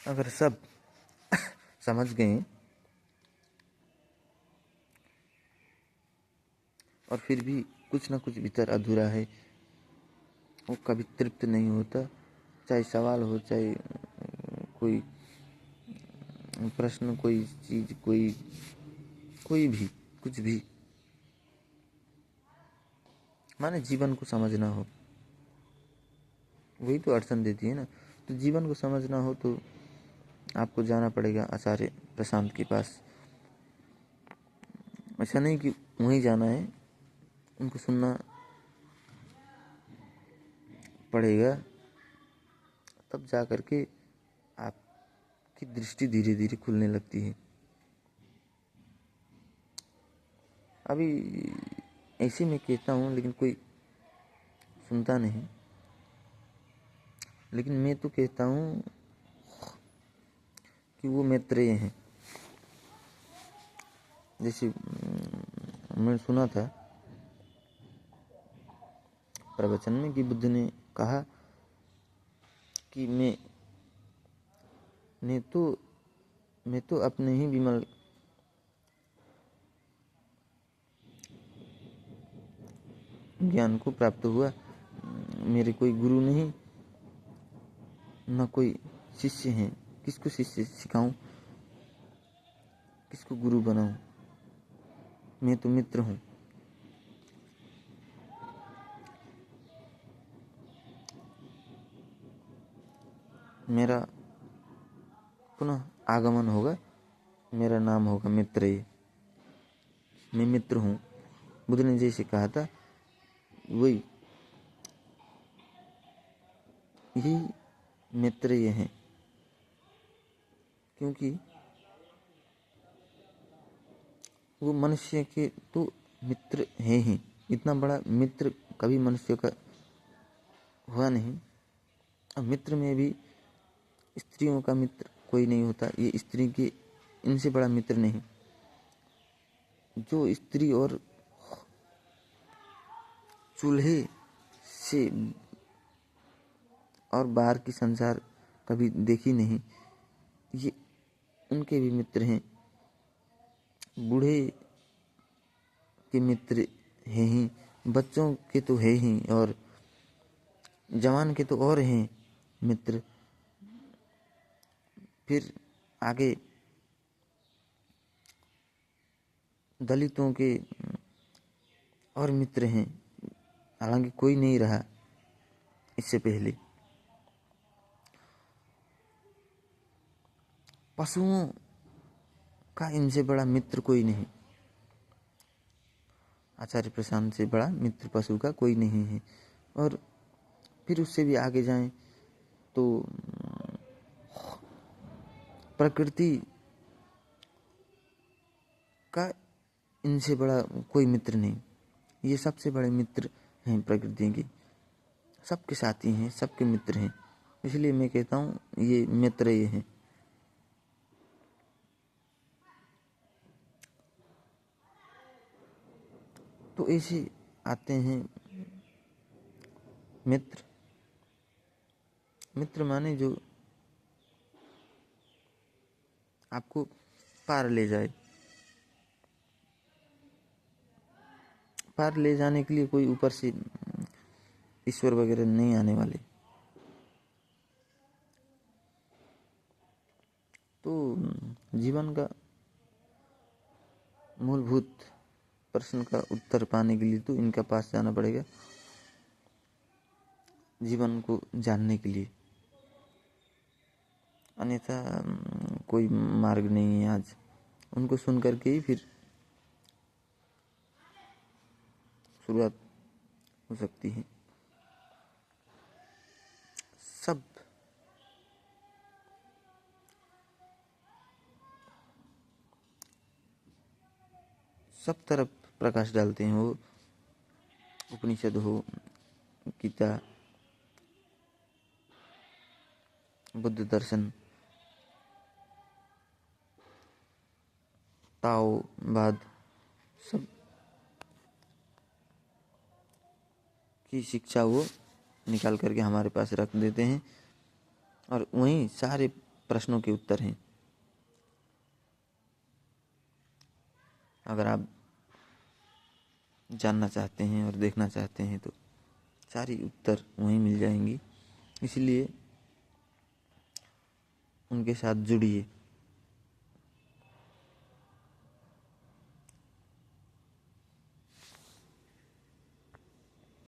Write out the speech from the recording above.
अगर सब समझ गए और फिर भी कुछ ना कुछ भीतर अधूरा है, वो कभी तृप्त नहीं होता, चाहे सवाल हो, चाहे कोई प्रश्न, कोई चीज, कोई भी कुछ भी, माने जीवन को समझना हो, वही तो अड़चन देती है ना। तो जीवन को समझना हो तो आपको जाना पड़ेगा आचार्य प्रशांत के पास। ऐसा नहीं कि वहीं जाना है, उनको सुनना पड़ेगा, तब जा करके आपकी दृष्टि धीरे धीरे खुलने लगती है। अभी ऐसे मैं कहता हूँ लेकिन कोई सुनता नहीं, लेकिन मैं तो कहता हूँ कि वो मैत्रेय हैं। जैसे मैं सुना था प्रवचन में कि बुद्ध ने कहा कि मैं तो अपने ही विमल ज्ञान को प्राप्त हुआ, मेरे कोई गुरु नहीं, न कोई शिष्य हैं। किसको शिष्य सिखाऊं, किसको गुरु बनाऊं, मैं तो मित्र हूं। मेरा पुनः आगमन होगा, मेरा नाम होगा मैत्रेय, मैं मित्र हूं। बुद्ध ने जैसे कहा था वही, यही मैत्रेय हैं, क्योंकि वो मनुष्य के तो मित्र हैं ही। इतना बड़ा मित्र कभी मनुष्य का हुआ नहीं। अब मित्र में भी स्त्रियों का मित्र कोई नहीं होता, ये स्त्री के इनसे बड़ा मित्र नहीं। जो स्त्री और चूल्हे से और बाहर की संसार कभी देखी नहीं, ये उनके भी मित्र हैं। बूढ़े के मित्र हैं ही, बच्चों के तो है ही, और जवान के तो और हैं मित्र। फिर आगे दलितों के और मित्र हैं, हालांकि कोई नहीं रहा इससे पहले। पशुओं का इनसे बड़ा मित्र कोई नहीं, आचार्य प्रशांत से बड़ा मित्र पशु का कोई नहीं है। और फिर उससे भी आगे जाएं तो प्रकृति का इनसे बड़ा कोई मित्र नहीं। ये सबसे बड़े मित्र हैं प्रकृति के, सबके साथी हैं, सबके मित्र हैं। इसलिए मैं कहता हूँ ये मैत्रेय हैं। तो ऐसे आते हैं मित्र। मित्र माने जो आपको पार ले जाए। पार ले जाने के लिए कोई ऊपर से ईश्वर वगैरह नहीं आने वाले। तो जीवन का मूलभूत प्रश्न का उत्तर पाने के लिए तो इनका पास जाना पड़ेगा, जीवन को जानने के लिए। अन्यथा कोई मार्ग नहीं है आज। उनको सुन करके ही फिर शुरुआत हो सकती है। सब तरफ प्रकाश डालते हैं वो, उपनिषद हो, गीता, बुद्ध दर्शन, ताओवाद, सब की शिक्षा वो निकाल करके हमारे पास रख देते हैं। और वहीं सारे प्रश्नों के उत्तर हैं। अगर आप जानना चाहते हैं और देखना चाहते हैं तो सारी उत्तर वहीं मिल जाएंगी। इसलिए उनके साथ जुड़िए।